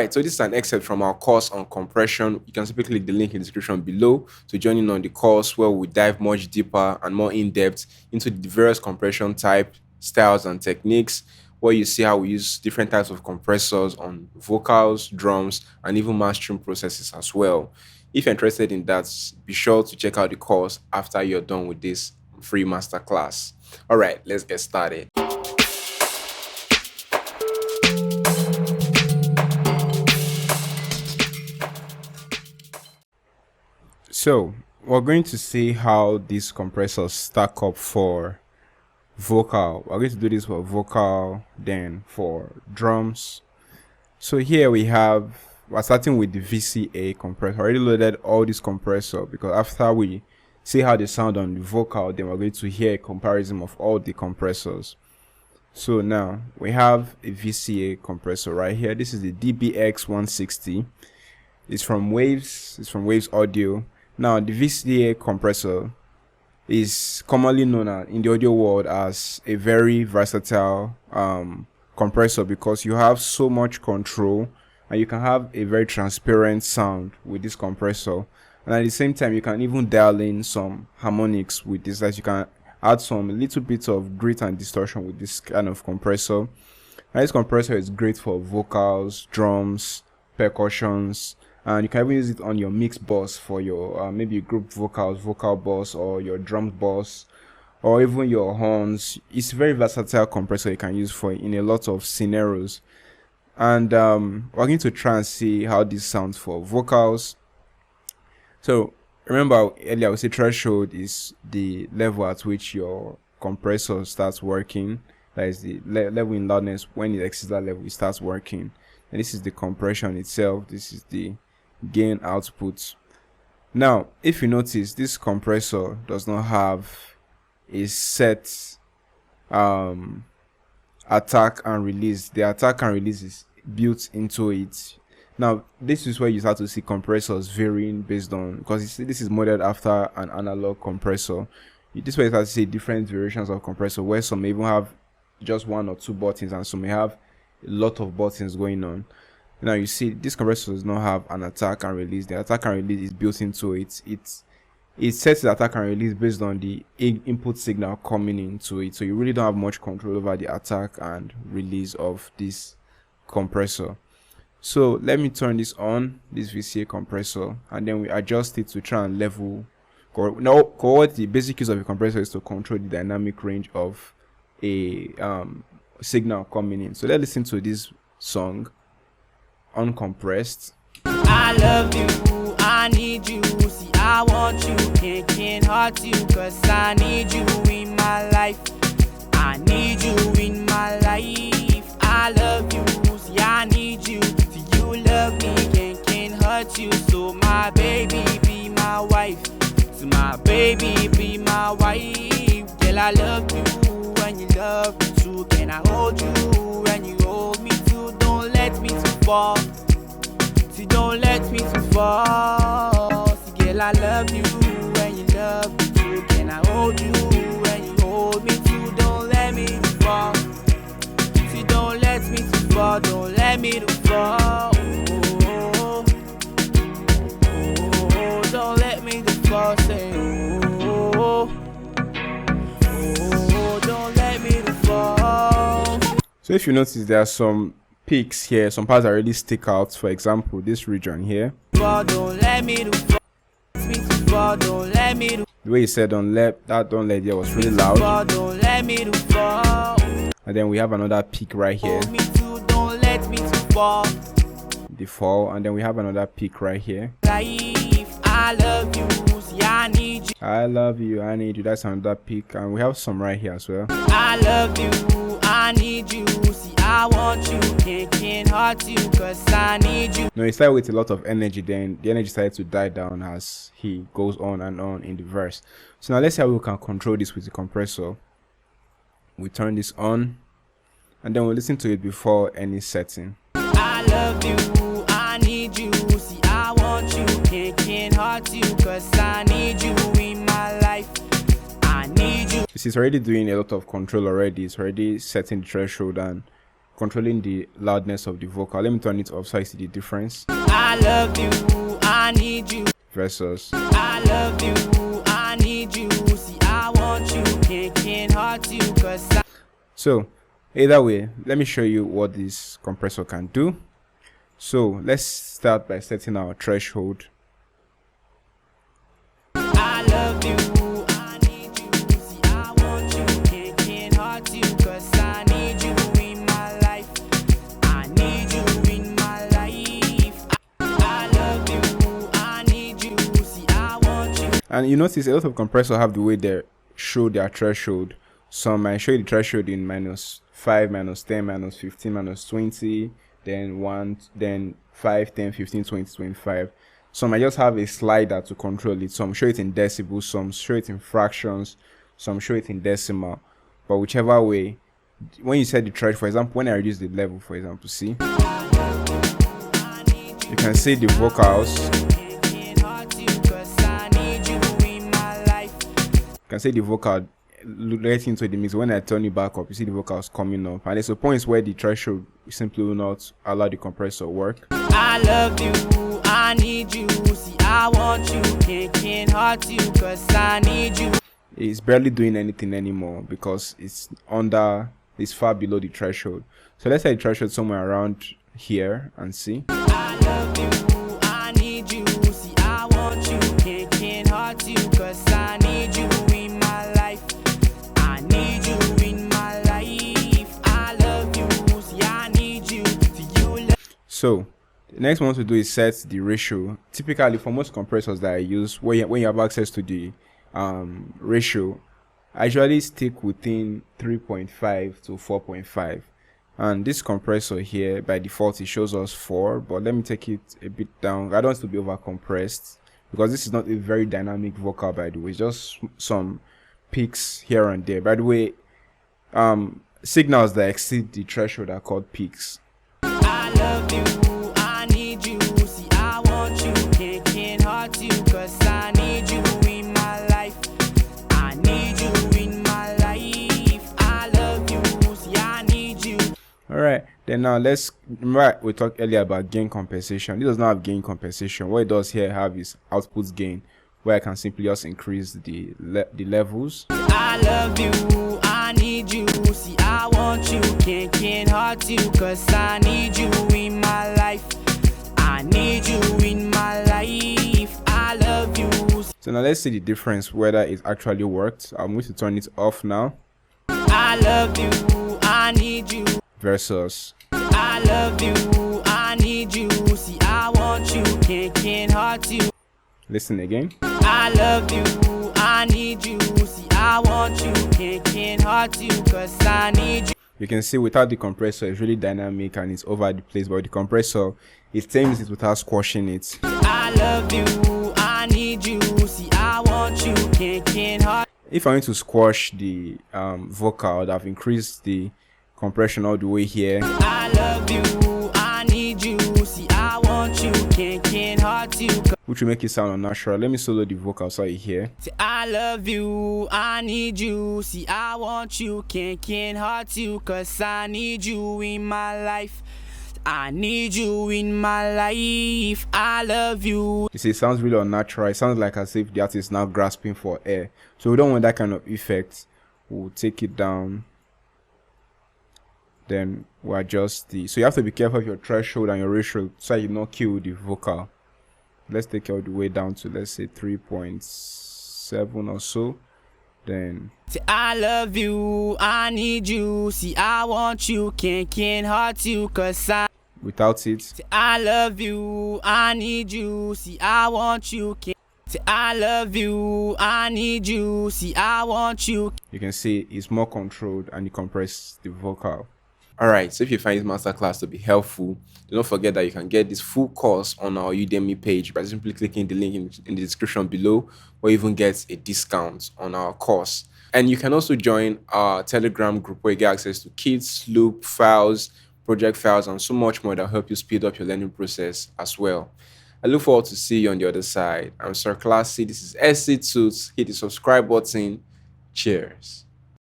Alright, so this is an excerpt from our course on compression. You can simply click the link in the description below to join in on the course where we dive much deeper and more in-depth into the various compression types, styles, and techniques, where you see how we use different types of compressors on vocals, drums, and even mastering processes as well. If you're interested in that, be sure to check out the course after you're done with this free masterclass. Alright, let's get started. So we're going to see how these compressors stack up for vocal. We're going to do this for vocal, then for drums. So here we're starting with the Vca compressor. I already loaded all these compressor because after we see how they sound on the vocal, then we're going to hear a comparison of all the compressors. So now we have a Vca compressor right here. This is the DBX 160. It's from Waves Audio. Now, the Vca compressor is commonly known in the audio world as a very versatile compressor because you have so much control and you can have a very transparent sound with this compressor. And at the same time, you can even dial in some harmonics with this, as you can add some little bit of grit and distortion with this kind of compressor. And this compressor is great for vocals, drums, percussions, and you can even use it on your mix bus for your maybe group vocals, vocal bus, or your drums bus, or even your horns. It's a very versatile compressor you can use for in a lot of scenarios. And we're going to try and see how this sounds for vocals. So remember earlier I said threshold is the level at which your compressor starts working. That is the level in loudness. When it exceeds that level, it starts working. And this is the compression itself. This is the gain output. Now, if you notice, this compressor does not have a set attack and release. The attack and release is built into it. Now, this is where you start to see compressors varying based on, because this is modeled after an analog compressor. This way you start to see different variations of compressor, where some may even have just one or two buttons and some may have a lot of buttons going on. Now you see this compressor does not have an attack and release. The attack and release is built into it. It sets the attack and release based on the input signal coming into it. So you really don't have much control over the attack and release of this compressor. So let me turn this on, this Vca compressor, and then we adjust it to try and level. Now, what the basic use of a compressor is to control the dynamic range of a signal coming in. So let's listen to this song uncompressed. I love you, I need you, see I want you, can't hurt you, cause I need you in my life, I need you in my life, I love you, see I need you, see you love me, can't hurt you, so my baby be my wife, so my baby be my wife, girl I love you, when you love me too, can I hold you, when you hold me too, don't let me too fall. See, don't let me too fall. See, girl, I love you when you love me too. Can I hold you when you hold me too? Don't let me too fall. See, don't let me too fall. Don't let me too fall. Oh, oh, don't let me too fall. Say, oh, oh, don't let me too fall. So if you notice, there are some peaks here, some parts that really stick out. For example, this region here, the way you said don't let there was really loud. And then we have another peak right here, the fall, and then we have another peak right here. I love you, I need you. That's another peak, and we have some right here as well. I love you, I need you, see I want you, can't hurt you, cause I need you. No, he started with a lot of energy, then the energy started to die down as he goes on and on in the verse. So now let's see how we can control this with the compressor. We turn this on, and then we'll listen to it before any setting. I love you, I need you, see I want you, can't hurt you, cause I need you in my life, I need you. This is already doing a lot of control already. It's already setting the threshold and controlling the loudness of the vocal. Let me turn it off so I see the difference. I love you, I need you. Versus I love you, I need you. See, I want you, can't hurt you, cause I so either way, let me show you what this compressor can do. So let's start by setting our threshold. I love you, I need you. See, I want you, can't hurt you, cause I need you in my life. I need you in my life. I love you, I need you. See, I want you. And you notice a lot of compressors have the way they show their threshold. Some might show the threshold in -5, -10, -15, -20, then 1, then 5, 10, 15, 20, 25. Some might just have a slider to control it. Some show it in decibels, some show it in fractions, some show it in decimal. But whichever way, when you set the threshold, for example, when I reduce the level, for example, see, you can see the vocals. You can see the vocal relating to the mix. When I turn it back up, you see the vocals coming up, and there's a point where the threshold simply will not allow the compressor to work. I love you, I need you. See, I want you, can't hurt you, cause I need you. It's barely doing anything anymore because it's far below the threshold. So let's set the threshold somewhere around here and see. I love you, I need you. See, I want you, can't hurt you, cause I need you in my life. I need you in my life. I love you, see, I need you. See, you love. So the next one to do is set the ratio. Typically for most compressors that I use, when you have access to the ratio, I usually stick within 3.5 to 4.5. And this compressor here by default it shows us 4, but let me take it a bit down. I don't want it to be over compressed because this is not a very dynamic vocal, by the way. It's just some peaks here and there. By the way, signals that exceed the threshold are called peaks. I love you, I need you. See, I want you, can't hurt you, cause I need you in my life. I need you in my life. I love you, see, I need you. Alright, then now let's remember we talked earlier about gain compensation. This does not have gain compensation. What it does here have is output gain, where I can simply just increase the levels. I love you, I need you. See, I want you, can't hurt you, cause I need you in my life. I need you in my life. I love you. So now let's see the difference, whether it actually worked. I'm going to turn it off now. I love you, I need you. Versus I love you, I need you. See, I want you, can't hurt you. listen again. I love you, I need you. See, I want you, can't hurt you, cause I need you. You can see without the compressor it's really dynamic and it's over the place, but the compressor it tames it without squashing it. I love you, I need you. See, I want you, can't hurt. If I want to squash the vocal, I've increased the compression all the way here. I love you, I need you. See, I want you, can't hurt you. Which will make it sound unnatural. Let me solo the vocal so you hear. See, I love you, I need you. See, I want you, can't hurt you, cause I need you in my life. I need you in my life. I love you. You see, it sounds really unnatural. It sounds like as if the artist is now grasping for air. So we don't want that kind of effect. We'll take it down. Then we'll adjust the. So you have to be careful of your threshold and your ratio so you don't kill the vocal. Let's take it all the way down to, let's say, 3.7 or so. Then See, I love you, I need you. See, I want you, can't hurt you, cause I. without it, See, I love you, I need you. See, I want you, can't. See, I love you, I need you. See, I want you. you can see it's more controlled and it compresses the vocal. Alright, so if you find this masterclass to be helpful, don't forget that you can get this full course on our Udemy page by simply clicking the link in the description below, or even get a discount on our course. And you can also join our Telegram group where you get access to kits, loop files, project files, and so much more that will help you speed up your learning process as well. I look forward to see you on the other side. I'm Sir Classy. This is SC Tuts. Hit the subscribe button. Cheers.